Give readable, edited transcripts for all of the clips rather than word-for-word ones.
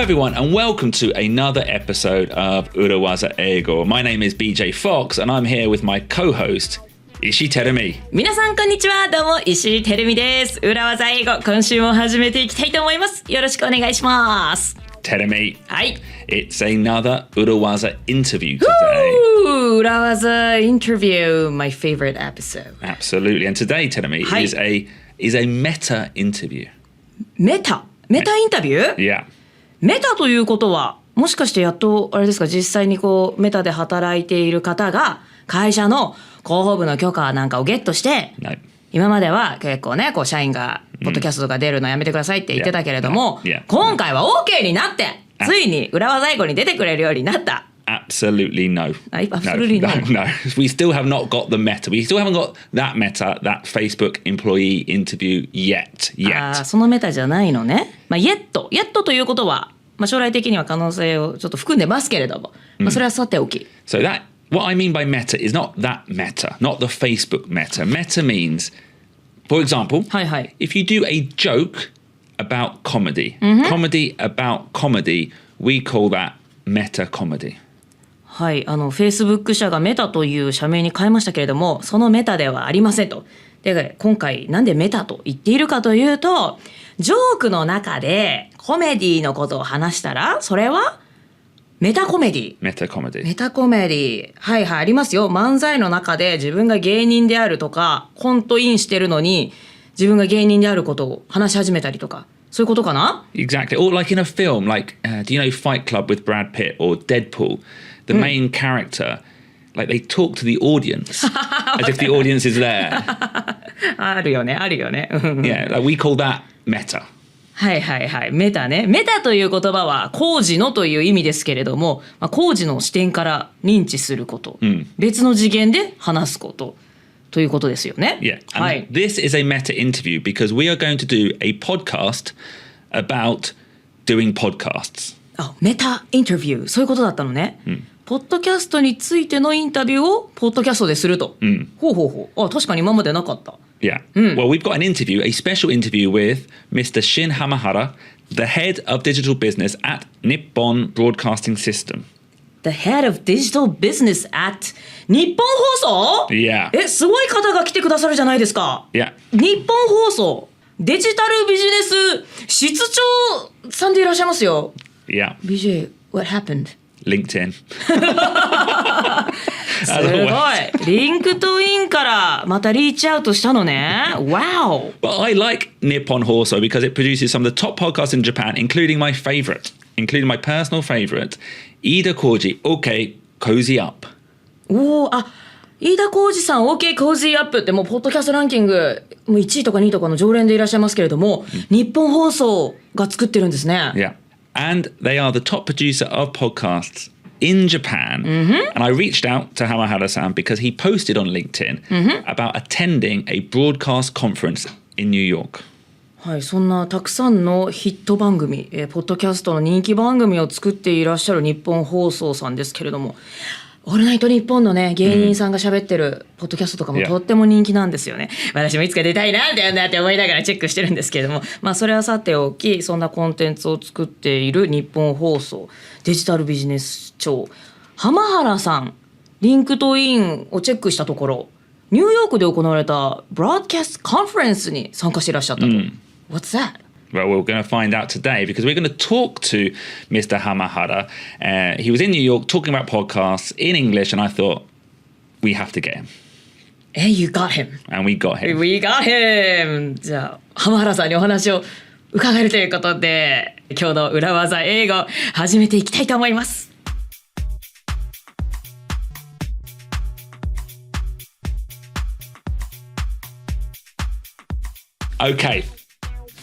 everyone, and welcome to another episode of 裏技英語. My name is BJ Fox, and I'm here with my co-host, 石井てるみ。皆さんこんにちは。どうも石井てるみです。裏技英語、今週も始めていきたいと思います。よろしくお願いします。てるみ。はい。It's another 裏技 interview today. Ooh, 裏技 interview, my favorite episode. Absolutely, and today, てるみ, is a meta interview. メタインタビュー？ Yeah. メタということは、もしかしてやっとあれですか、実際にこうメタで働いている方が会社の広報部の許可なんかをゲットして、No. 今までは結構ね、こう社員がポッドキャストとか出るのやめてくださいって言ってたけれども、今回は OK になって、ついに裏技英語に出てくれるようになった。Absolutely no. Absolutely no. No. We still have not got the meta. We still haven't got that meta, that Facebook employee interview yet. そのメタじゃないのね。yet ということは、将来的には可能性をちょっと含んでますけれども、それはさておき。So what I mean by meta is not that meta, not the Facebook meta. Meta means, for example, if you do a joke about comedy, comedy about comedy, we call that meta comedy. はい、Facebook 社がメタという社名に変えましたけれども、そのメタではありませんと。で、今回なんでメタと言っているかというと、ジョークの中でコメディのことを話したら、それはメタコメディ。メタコメディ。はいはい、ありますよ。漫才の中で自分が芸人であるとか、コントインしてるのに、自分が芸人であることを話し始めたりとか、そういうことかな？ Exactly. Or like in a film, like, do you know Fight Club with Brad Pitt or Deadpool? The main character, like they talk to the audience as if the audience is there. あるよね。Yeah, like we call that meta. はい。メタね。メタという言葉は工事のという意味ですけれども、工事の視点から認知すること、別の次元で話すことということですよね。Yeah, and this is a meta interview because we are going to do a podcast about doing podcasts. メタインタビュー、そういうことだったのね。ポッドキャストについてのインタビューをポッドキャストですると。ほう。確かに今までなかった。Yeah. Well, we've got an interview, a special interview with Mr. Shin Hamahara, the head of digital business at Nippon Broadcasting System. The head of digital business at 日本放送？ Yeah. すごい方が来てくださるじゃないですか。Yeah. 日本放送デジタルビジネス室長さんでいらっしゃいますよ。Yeah. BJ, what happened? LinkedIn. すごい。リンクトインからまたリーチアウトしたのね。Wow. But I like Nippon Hoso because it produces some of the top podcasts in Japan, including my personal favorite, Ida Koji, OK, Cozy Up. 飯田浩二さん OK Cozy Up ってもうポッドキャストランキングもう1位とか2位とかの常連でいらっしゃいますけれども、日本放送が作ってるんですね。Yeah. And they are the top producer of podcasts in Japan. And I reached out to Hamaharaさん because he posted on LinkedIn about attending a broadcast conference in New York. はい、そんなたくさんのヒット番組、ポッドキャストの人気番組を作っていらっしゃる日本放送さんですけれども、オールナイトニッポンのね、芸人さんが喋ってるポッドキャストとかもとっても人気なんですよね。私もいつか出たいなって思いながらチェックしてるんですけれども、それはさておき、そんなコンテンツを作っている日本放送デジタルビジネス庁浜原さん、リンクトインをチェックしたところ、ニューヨークで行われたブロードキャストカンファレンスに参加していらっしゃったと。What's that? Well, we're going to find out today because we're going to talk to Mr. Hamahara. He was in New York talking about podcasts in English, and I thought, we have to get him. You got him. And we got him. We got him. じゃあ、浜原さんにお話を伺えるということで、今日の裏技英語始めていきたいと思います。Okay.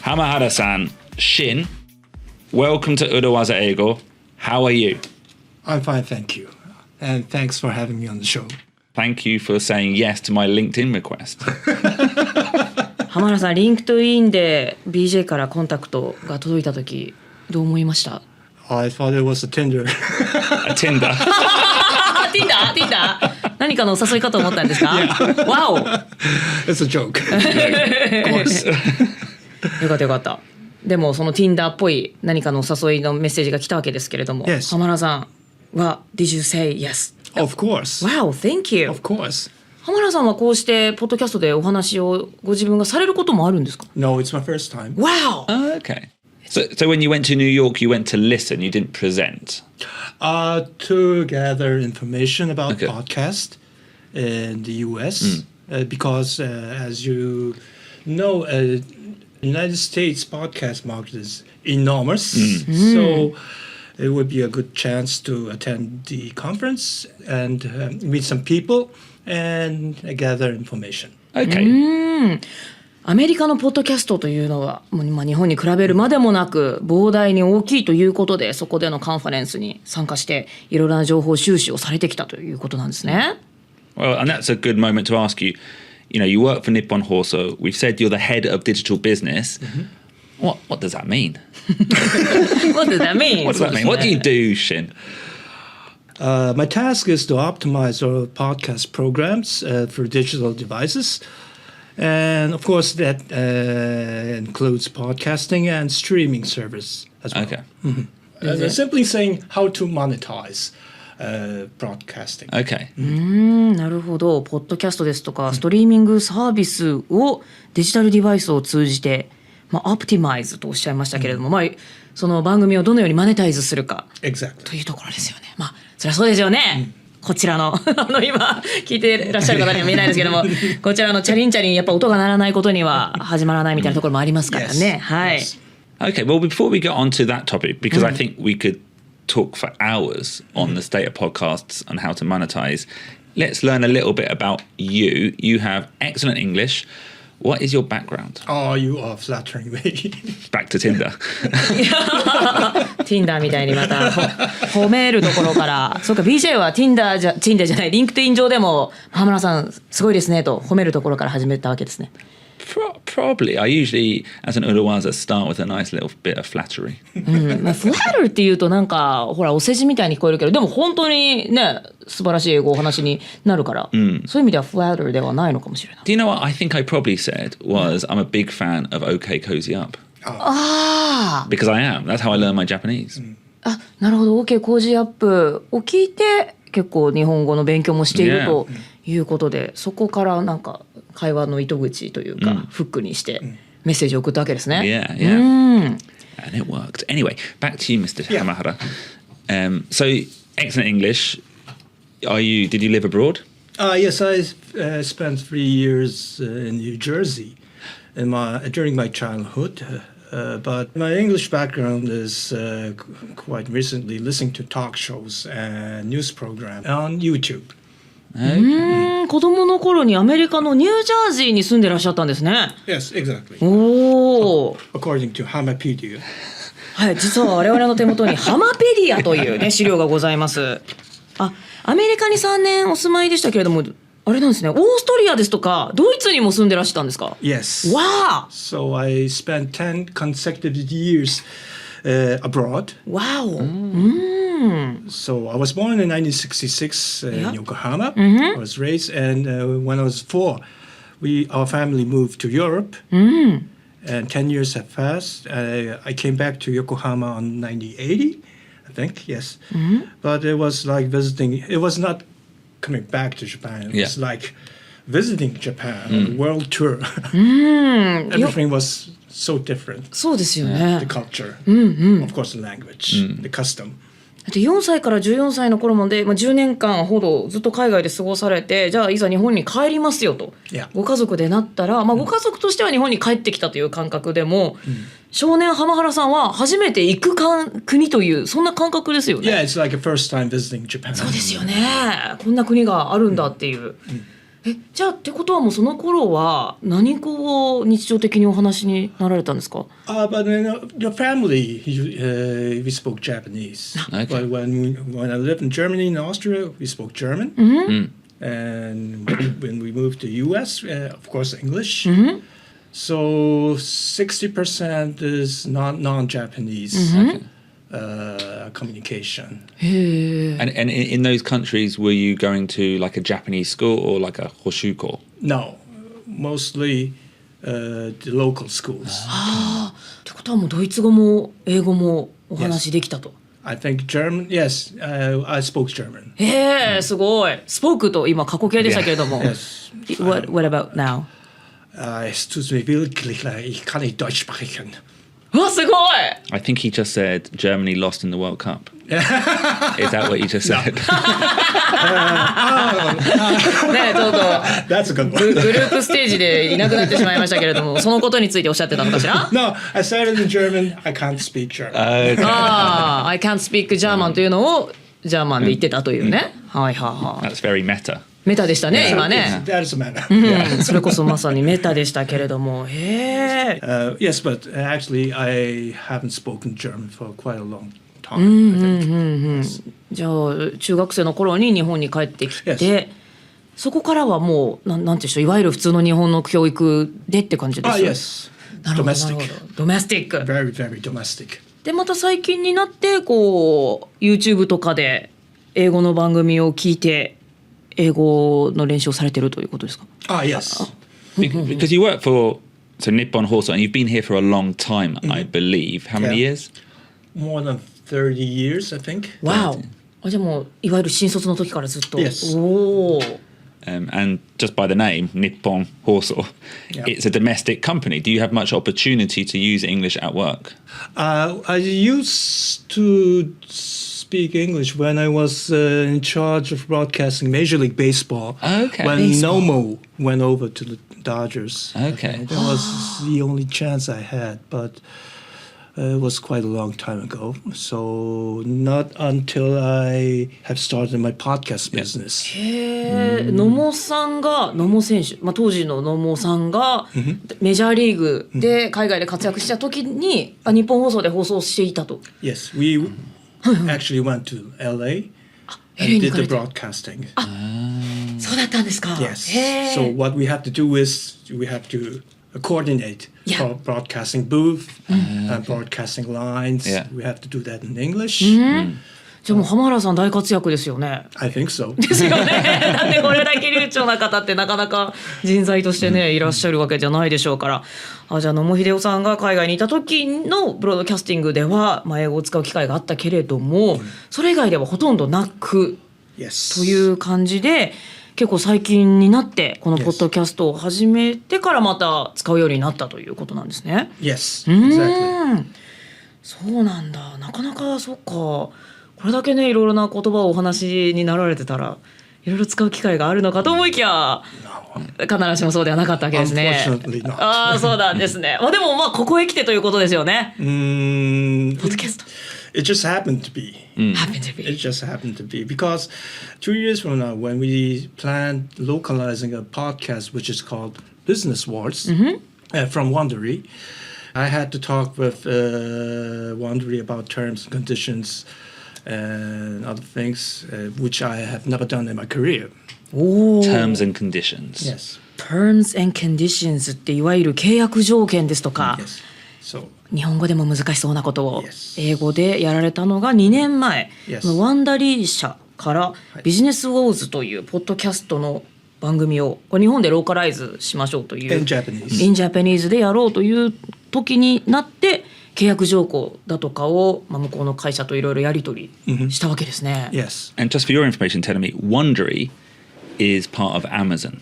Hamaharaさん, Shin, welcome to 裏技英語. How are you? I'm fine, thank you. And thanks for having me on the show. Thank you for saying yes to my LinkedIn request. 浜原さん、リンクトインで BJ からコンタクトが届いたとき、どう思いました？ I thought it was a Tinder. A Tinder? Tinder? 何かのお誘いかと思ったんですか？ Wow! It's a joke. Of course. よかった。でもその Tinder っぽい何かのお誘いのメッセージが来たわけですけれども、Yes. 浜原さんは Did you say yes? Of course. Wow, thank you. Of course. 浜原さんはこうしてポッドキャストでお話をご自分がされることもあるんですか？ No, it's my first time. Wow! Oh, okay. So when you went to New York, you went to listen, you didn't present. To gather information about Okay. podcast in the U.S. Because as you know, United States podcast market is enormous. So it would be a good chance to attend the conference and meet some people and gather information. Okay. アメリカのポッドキャストというのは、まあ、日本に比べるまでもなく膨大に大きいということで、そこでのカンファレンスに参加していろいろな情報収集をされてきたということなんですね。Well, and that's a good moment to ask you, you know, you work for Nippon Hoso. We've said you're the head of digital business. What does that mean? What does that mean? What does that mean? What do you do, Shin? My task is to optimize our podcast programs for digital devices. And of course, that includes podcasting and streaming service as well. Okay. Simply saying how to monetize broadcasting. Okay. なるほど。ポッドキャストですとかストリーミングサービスをデジタルデバイスを通じて、オプティマイズとおっしゃいましたけれども、その番組をどのようにマネタイズするか Exactly. というところですよね。そりゃそうですよね。こちらの今聞いていらっしゃる方には見えないですけども、こちらのチャリンチャリンやっぱ音が鳴らないことには始まらないみたいなところもありますからね。はい。Okay, well, before we get on to that topic, because I think we could talk for hours on the state of podcasts and how to monetize, let's learn a little bit about you. You have excellent English. What is your background? Oh, you are flattering me. Back to Tinder. Tinder みたいにまた褒めるところから、そうか BJ は Tinder じゃない、リンクトイン上でも浜村さんすごいですねと褒めるところから始めたわけですね。Probably. I usually, as an Urawaza, start with a nice little bit of flattery. フラルっていうとなんかほらお世辞みたいに聞こえるけど、でも本当にね素晴らしい英語お話になるから、そういう意味ではフラルではないのかもしれない。Do you know what I think I probably said was I'm a big fan of OK Cozy Up. Because I am. That's how I learn my Japanese. なるほど。OK コージーアップを聞いて結構日本語の勉強もしているということで、そこからなんか会話の糸口というか、フックにしてメッセージを送ったわけですね。Yeah. And it worked. Anyway, back to you, Mr. Hamahara. So, excellent English. Did you live abroad? Yes, I spent 3 years in New Jersey during my childhood. But my English background is quite recently listening to talk shows and news programs on YouTube. 子供の頃にアメリカのニュージャージーに住んでらっしゃったんですね。Yes, exactly. According to Hamapedia. はい、実は我々の手元にハマペディアというね資料がございます。アメリカに3年お住まいでしたけれども、あれなんですね。オーストリアですとかドイツにも住んでらっしゃったんですか？ Yes. Wow. So I spent 10 consecutive years abroad. Wow. So I was born in 1966 in Yokohama. I was raised, and when I was 4, our family moved to Europe. And 10 years have passed. I came back to Yokohama on 1980, I think, yes. But it was like visiting. It was not coming back to Japan. It was like visiting Japan on a world tour. Everything was so different. そうですよね。 The culture, of course, the language, the custom. 4歳から14歳の頃まで、10年間ほどずっと海外で過ごされて、じゃあいざ日本に帰りますよと、ご家族でなったら、ご家族としては日本に帰ってきたという感覚でも、少年浜原さんは初めて行く国というそんな感覚ですよね。Yeah, it's like a first time visiting Japan. そうですよね。こんな国があるんだっていう。じゃあってことはもうその頃は何語を日常的にお話になられたんですか？ But your family, we spoke Japanese. Okay. But when I lived in Germany and Austria, we spoke German. And when we moved to US, of course, English. So 60% is non-Japanese communication. And in those countries, were you going to like a Japanese school or like a hoshuko? No, mostly the local schools. ってことはもうドイツ語も英語もお話できたと。I think German, yes, I spoke German. へえ、すごい。スポークと今過去形でしたけれども。Yes. What about now? Es tut mir wirklich leid, ich kann nicht Deutsch sprechen. うわ、すごい I think he just said Germany lost in the World Cup. Is that what you just said? ね、ちょっと That's a good グ one. ループステージでいなくなってしまいましたけれども、そのことについておっしゃってたのかしらNo, I said it in German, I can't speak German. I can't speak German というのをジャーマンで言ってたというね。はいはいはい。That's very meta. メタでしたね、今ね。 That is a matter. それこそまさにメタでしたけれども。へえ。Yes, but actually I haven't spoken German for quite a long time. I think. じゃあ中学生の頃に日本に帰ってきて、 Yes. そこからはもうなんていうんでしょう、いわゆる普通の日本の教育でって感じですよ。 Yes. なるほどなる Domestic. ほど。ドメスティック。 Very, very domestic. でまた最近になってこう YouTube とかで英語の番組を聞いて英語の練習をされてるということですか？ Yes. Because you work for Nippon Horse and you've been here for a long time, I believe. How many Yeah. years? More than 30 years, I think. Wow. じゃあもういわゆる新卒の時からずっと。 Yes. おお。And just by the name, Nippon Horse, Yeah. it's a domestic company. Do you have much opportunity to use English at work? I used to speak English when I was in charge of broadcasting Major League Baseball. Okay. When Baseball. Nomo went over to the Dodgers. Okay. That was the only chance I had, but it was quite a long time ago. So not until I have started my podcast business. へえ。野茂さんが野茂選手、当時の野茂さんがメジャーリーグで海外で活躍した時に日本放送で放送していたと。 Yes, we actually went to LA and LA に did 行か the れて。 broadcasting. そうだったんですか。 Yes. へえ。 So what we have to do is we have to coordinate Yeah. broadcasting booth and broadcasting lines. Yeah. We have to do that in English. じゃあもう浜原さん大活躍ですよね。 I think so. ですよね。だってこれだけ流暢な方ってなかなか人材としてねいらっしゃるわけじゃないでしょうから。じゃあ野茂英雄さんが海外にいた時のブロードキャスティングでは、英語を使う機会があったけれども、それ以外ではほとんどなく Yes. という感じで、結構最近になってこのポッドキャストを始めてからまた使うようになったということなんですね。 Yes, exactly. そうなんだ。なかなかそっか。これだけねいろいろな言葉をお話になられてたらいろいろ使う機会があるのかと思いきや、必ずしもそうではなかったわけですね。 Unfortunately not. そうなんですね。でもここへ来てということですよね。ポッドキャスト。It just happened to be. Happen to be. It just happened to be because 2 years from now, when we planned localizing a podcast which is called Business Wars from Wondery, I had to talk with Wondery about terms and conditions and other things, which I have never done in my career. Terms and conditions. Yes. Terms and conditions っていわゆる契約条件ですとか、 Yes. So 日本語でも難しそうなことを Yes. 英語でやられたのが2年前、 Yes. ワンダリー社からビジネスウォーズというポッドキャストの番組をこれ日本でローカライズしましょうという In Japanese. In Japanese でやろうという時になって契約条項だとかを、向こうの会社といろいろやり取りしたわけですね。 Yes. And just for your information, telling me, Wondery is part of Amazon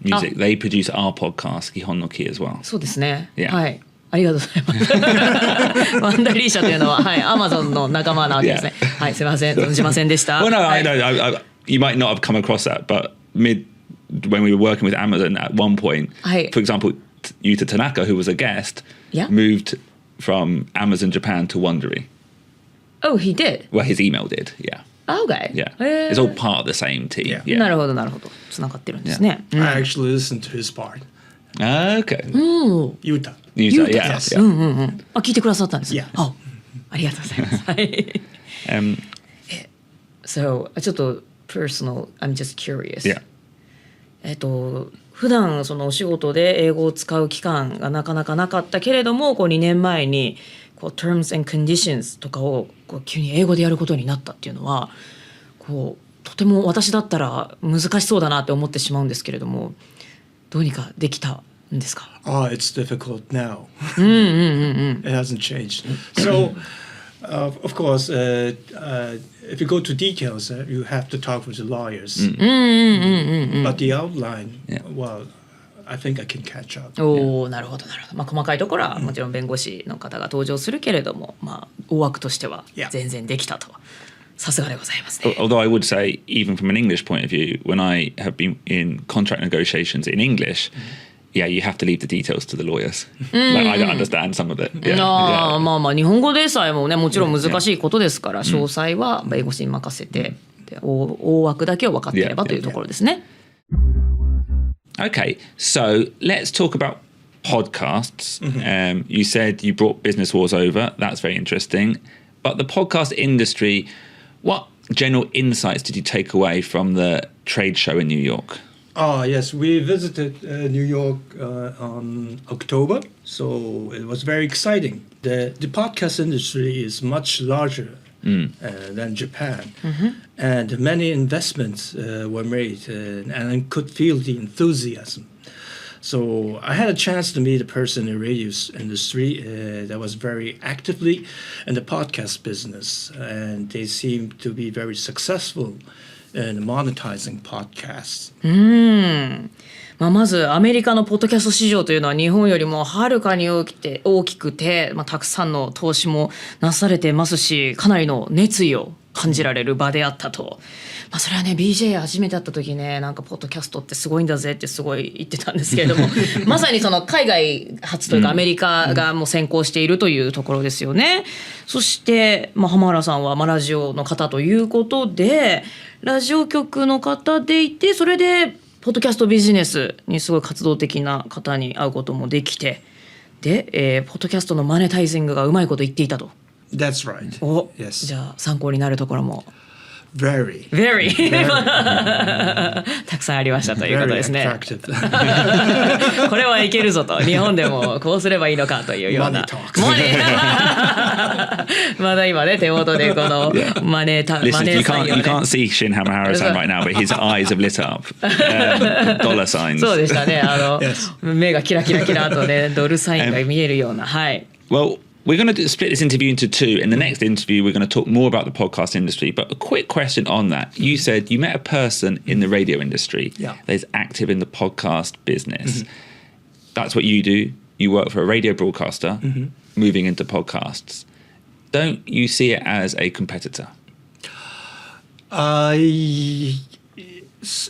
Music. They produce our podcast, 基本のKEY as well. そうですね。 Yeah. はい。ありがとうございます。ワンダリー社というのは、はい、アマゾンの仲間なわけですね。はい、すみません、存じませんでした。 Well, no, はい you might not have come across that, but when we were working with Amazon at one point, Hi. for example, Yuta Tanaka, who was a guest, Yeah. moved from Amazon Japan to Wondery. Oh, he did. Well, his email did, yeah. Okay. Yeah. へー It's all part of the same team. Yeah. Yeah. なるほどなるほど。つながってるんですね。 I actually listened to his part. Okay. Yuta. Yuta, Yuta. yeah. Yes. yeah. 聞いてくださったんですね。 Yeah. ありがとうございます。はい。So, ちょっと personal, I'm just curious. Yeah. 普段そのお仕事で英語を使う期間がなかなかなかったけれども、2年前にterms and conditions とかを急に英語でやることになったっていうのは、とても私だったら難しそうだなって思ってしまうんですけれども、どうにかできたですか。It's difficult now. It hasn't changed. So, of course, if you go to details, you have to talk with the lawyers. But the outline, well, I think I can catch up. なるほどなるほど。まあ細かいところはもちろん弁護士の方が登場するけれども、まあ大枠としては全然できたと。さすがでございますね。Although I would say, even from an English point of view, when I have been in contract negotiations in English, yeah, you have to leave the details to the lawyers. Like, I don't understand some of it. まあまあ日本語でさえもねもちろん難しいことですから、詳細は弁護士に任せて、大枠だけを分かっていればというところですね。Okay, so let's talk about podcasts. You said you brought Business Wars over. That's very interesting. But the podcast industry, what general insights did you take away from the trade show in New York? Yes, we visited New York on October, so it was very exciting. The podcast industry is much larger than Japan, and many investments were made, and I could feel the enthusiasm. So I had a chance to meet a person in the radio industry that was very actively in the podcast business, and they seemed to be very successful in monetizing podcasts. まずアメリカのポッドキャスト市場というのは日本よりもはるかに大きくて、たくさんの投資もなされてますし、かなりの熱意を感じられる場であったと。それはね BJ 初めて会った時ね、なんかポッドキャストってすごいんだぜってすごい言ってたんですけれどもまさにその海外発というかアメリカがもう先行しているというところですよね。そして浜原さんはラジオの方ということで、ラジオ局の方でいて、それでポッドキャストビジネスにすごい活動的な方に会うこともできて、で、ポッドキャストのマネタイジングがうまいこと言っていたと。That's right. Yes. じゃあ参考になるところもVery. たくさんありましたということですね。これはいけるぞと、日本でもこうすればいいのかというような。まだ今ね手元でこのマネー Listen, you can't see Shin Hamaharaさん right now, but his eyes have lit up. Dollar signs. そうでしたね。目がキラキラキラとねドルサインが見えるような。はい。Well.We're going to split this interview into two. In the next interview, we're going to talk more about the podcast industry. But a quick question on that. You said you met a person in the radio industry that is active in the podcast business. That's what you do. You work for a radio broadcaster, moving into podcasts. Don't you see it as a competitor?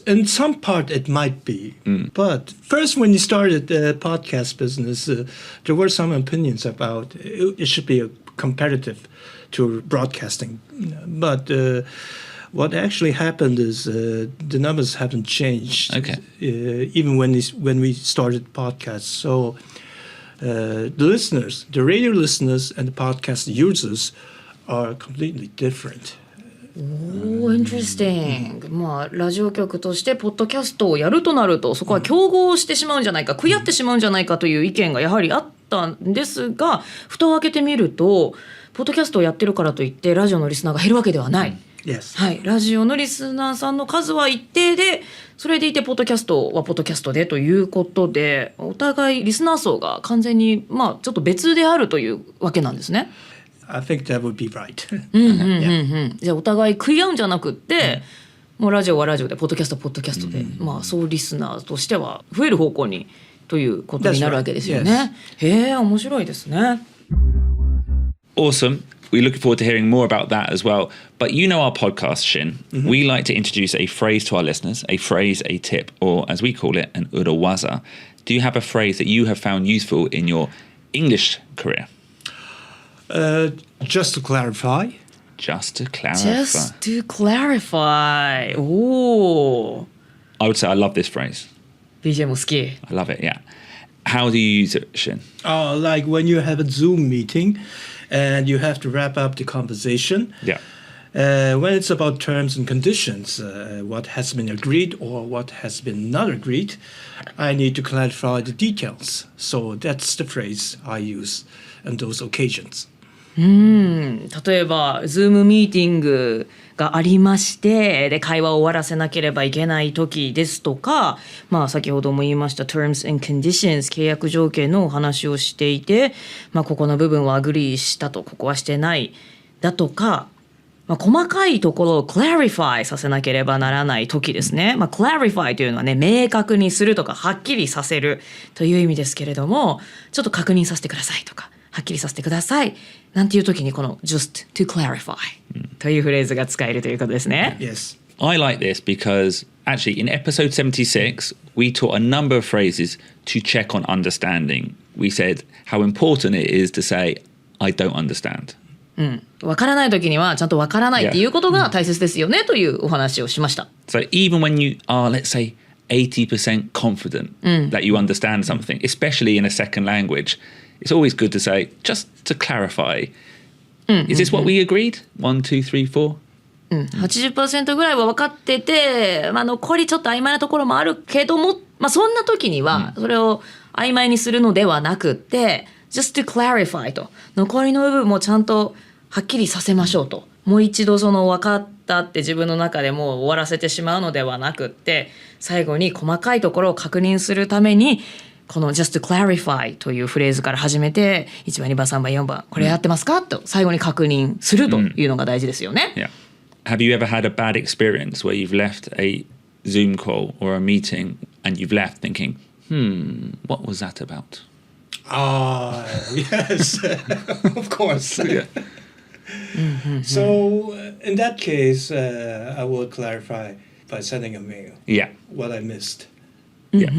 In some part, it might be. But first, when you started the podcast business, there were some opinions about it should be competitive to broadcasting. But what actually happened is the numbers haven't changed. Okay. Even when we started podcasts. So the listeners, the radio listeners and the podcast users are completely different. Interesting. ラジオ局としてポッドキャストをやるとなると、そこは競合してしまうんじゃないか、食い合ってしまうんじゃないかという意見がやはりあったんですが、蓋を開けてみるとポッドキャストをやってるからといってラジオのリスナーが減るわけではない。Yes. はい、ラジオのリスナーさんの数は一定で、それでいてポッドキャストはポッドキャストでということで、お互いリスナー層が完全にちょっと別であるというわけなんですね。I think that would be right. じゃあお互い食い合うんじゃなくって、もうラジオはラジオでポッドキャストはポッドキャストで、総リスナーとしては増える方向にということになるわけですよね。へえ、面白いですね。Awesome. We're looking forward to hearing more about that as well. But you know our podcast, Shin. We like to introduce a phrase to our listeners, a phrase, a tip, or as we call it, an urawaza. Do you have a phrase that you have found useful in your English career? Just to clarify. Just to clarify. Oh. I would say I love this phrase. BJ も好き。I love it, yeah. How do you use it, Shin? Like when you have a Zoom meeting and you have to wrap up the conversation. Yeah. When it's about terms and conditions, what has been agreed or what has been not agreed, I need to clarify the details. So that's the phrase I use on those occasions. 例えば Zoom ミーティングがありまして、で会話を終わらせなければいけない時ですとか、先ほども言いました Terms and Conditions 契約条件のお話をしていて、ここの部分はアグリーしたと、ここはしてないだとか、細かいところを clarify させなければならない時ですね。clarify というのはね、明確にするとかはっきりさせるという意味ですけれども、ちょっと確認させてくださいとかはっきりさせてくださいなんていう時にこの just to clarify というフレーズが使えるということですね。Yes. I like this because actually in episode 76 we taught a number of phrases to check on understanding. We said how important it is to say I don't understand.わからない時にはちゃんとわからないっていうことが大切ですよねというお話をしました。So even when you are, let's say, 80% confident that you understand something, especially in a second language, it's always good to say, just to clarify, is this what we agreed? 1, 2, 3, 4? 80% ぐらいは分かってて、残りちょっと曖昧なところもあるけども、そんな時にはそれを曖昧にするのではなくって、just to clarify と、残りの部分もちゃんとはっきりさせましょうと。もう一度その分かったって自分の中でもう終わらせてしまうのではなくって、最後に細かいところを確認するためにこの just to clarify というフレーズから始めて、1番2番3番4番これやってますかと最後に確認するというのが大事ですよね。Yeah. Have you ever had a bad experience where you've left a Zoom call or a meeting and you've left thinking, what was that about? Yes, of course. Yeah. So in that case, I will clarify by sending a mail. Yeah. What I missed. Yeah.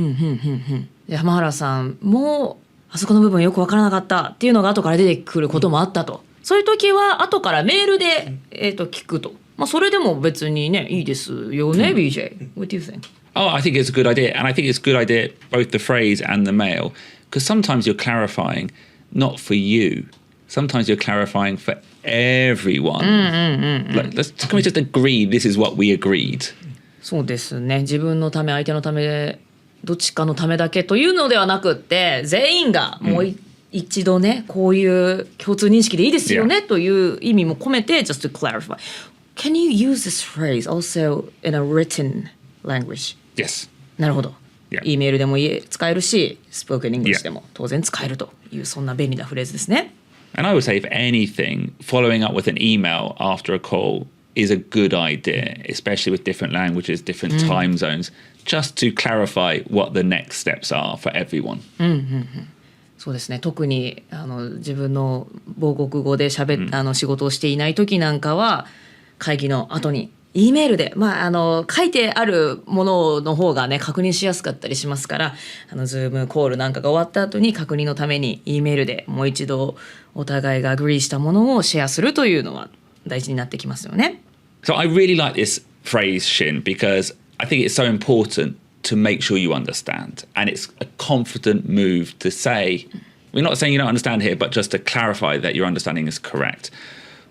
浜原さんもあそこの部分よく分からなかったっていうのが後から出てくることもあったと。そういう時は後からメールで、聞くと。それでも別にねいいですよね、BJ. What do you think? Oh, I think it's a good idea. And I think it's a good idea, both the phrase and the mail, because sometimes you're clarifying not for you. Sometimes you're clarifying for everyone. Can we just agree this is what we agreed? そうですね。自分のため、相手のため、どっちかのためだけというのではなくって、全員がもう一度ね、こういう共通認識でいいですよねという意味も込めて、just to clarify. Can you use this phrase also in a written language? Yes. なるほど。Yeah. E メールでも使えるし、spoken English でも当然使えるという、そんな便利なフレーズですね。And I would say, if anything, following up with an email after a call is a good idea, especially with different languages, different time zones, just to clarify what the next steps are for everyone. そうですね。特に自分の母国語で仕事をしていない時なんかは、会議の後に E メールで、書いてあるものの方がね確認しやすかったりしますから、Zoom コールなんかが終わった後に確認のために E メールでもう一度お互いがアグリーしたものをシェアするというのは大事になってきますよね。So I really like this phrase, Shin, because I think it's so important to make sure you understand. And it's a confident move to say, we're not saying you don't understand here, but just to clarify that your understanding is correct.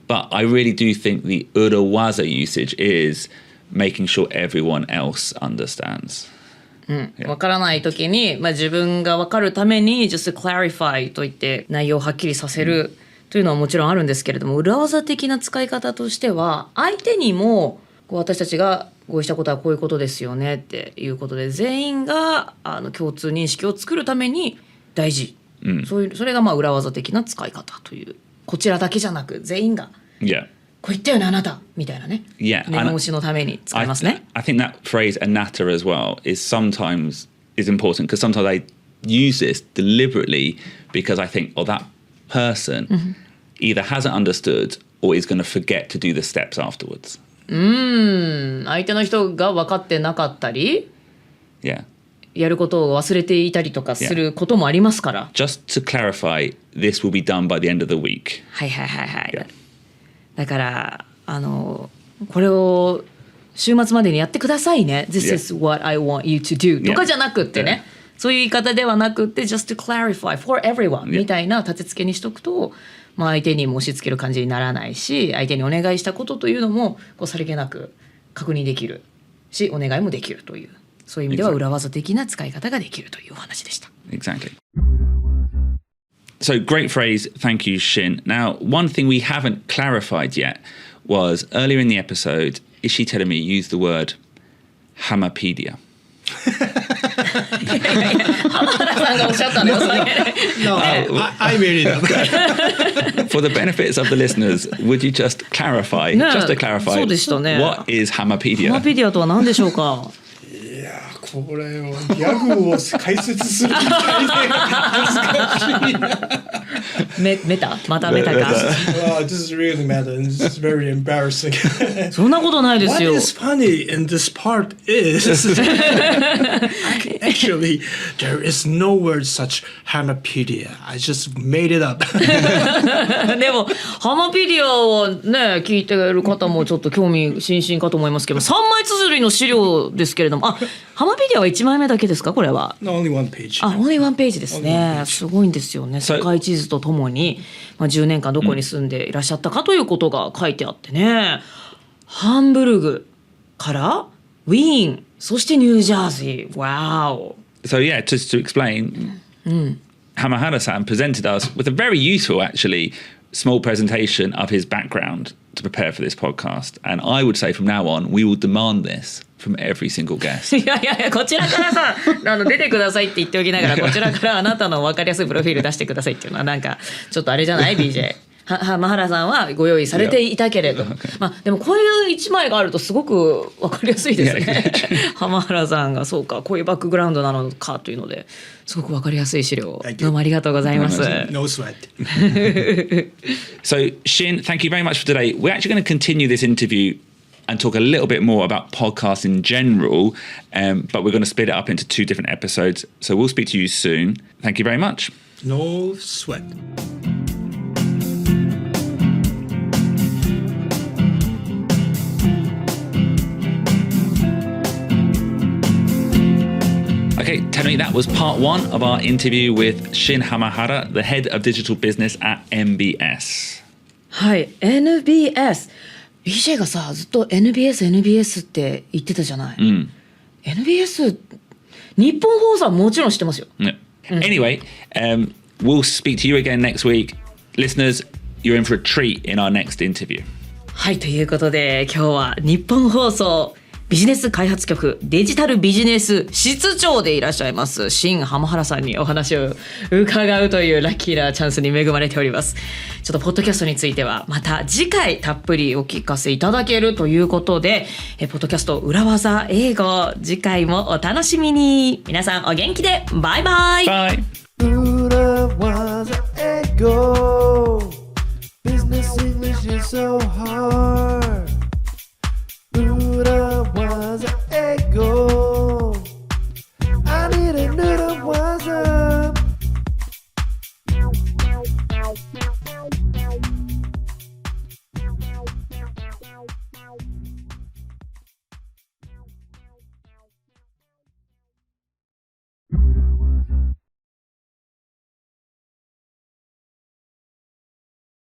But I really do think the urawaza usage is making sure everyone else understands. わからない時に、自分がわかるために just to clarify といって内容をはっきりさせるというのはもちろんあるんですけれども、裏技的な使い方としては相手にも私たちが合意したことはこういうことですよねっていうことで、全員が共通認識を作るために大事、それが裏技的な使い方という、こちらだけじゃなく全員が、こう言ったよねあなたみたいなね、念押しのために使いますね。I think that phrase anatta as well is sometimes is important, because sometimes I use this deliberately because I think, that person either hasn't understood or is going to forget to do the steps afterwards. 相手の人が分かってなかったり、やることを忘れていたりとかすることもありますから。Just to clarify, this will be done by the end of the week. はいはいはいはい。だからこれを週末までにやってくださいね。This is what I want you to do とかじゃなくってね、そういう言い方ではなくって just to clarify for everyone みたいな立て付けにしとくと、相手にも押し付ける感じにならないし、相手にお願いしたことというのもさりげなく確認できるし、お願いもできるという、そういう意味では裏技的な使い方ができるというお話でした。Exactly. So great phrase, thank you, Shin. Now, one thing we haven't clarified yet was earlier in the episode, Ishii Terumi used the word Hamapedia. No, I made it up. For the benefits of the listeners, would you just clarify, just to clarify, そうでしたね。 what is Hamapedia? ハマペディアとは何でしょうか。いやこれをギャグを解説するみたいで難しいな。メタまたメタか。Wow, this is really meta and this is very embarrassing. そんなことないですよ。 What is funny in this part is actually there is no word such Hamapedia. I just made it up. でもハマペディアをね聞いてる方もちょっと興味津々かと思いますけど、3枚綴りの資料ですけれども、ハマペディアは1枚目だけですかこれは。 No, only one page. only one page ですね。すごいんですよね。世界地図とともに、10年間どこに住んでいらっしゃったかということが書いてあってね。ハンブルグからウィーン、そしてニュージャージー。Wow. So yeah, just to explain, Hamahara san presented us with a very useful, actually, small presentation of his background to prepare for this podcast. And I would say from now on, we will demand this from every single guest. いやこちらからさ出てくださいって言っておきながらこちらからあなたの分かりやすいプロフィール出してくださいっていうのはなんかちょっとあれじゃない BJ 浜原さんはご用意されていたけれども、でもこういう一枚があるとすごく分かりやすいですね。浜原さんがそうかこういうバックグラウンドなのかというのですごく分かりやすい資料どうもありがとうございます。 No sweat. So Shin, thank you very much for today. We're actually going to continue this interview and talk a little bit more about podcasts in general, but we're going to split it up into 2 different episodes. So we'll speak to you soon. Thank you very much. No sweat. Okay, Tenui, that was part 1 of our interview with Shin Hamahara, the head of digital business at MBS. はい、NBS。BJ がさずっと NBS って言ってたじゃない。NBS 日本放送はもちろん知ってますよ。Anyway, we'll speak to you again next week. Listeners, you're in for a treat in our next interview. はい、ということで今日は日本放送ビジネス開発局デジタルビジネス室長でいらっしゃいます新浜原さんにお話を伺うというラッキーなチャンスに恵まれております。ちょっとポッドキャストについてはまた次回たっぷりお聞かせいただけるということで、ポッドキャスト裏技英語次回もお楽しみに。皆さんお元気でバイバイ。 Bye. 裏技英語 Business English is so hard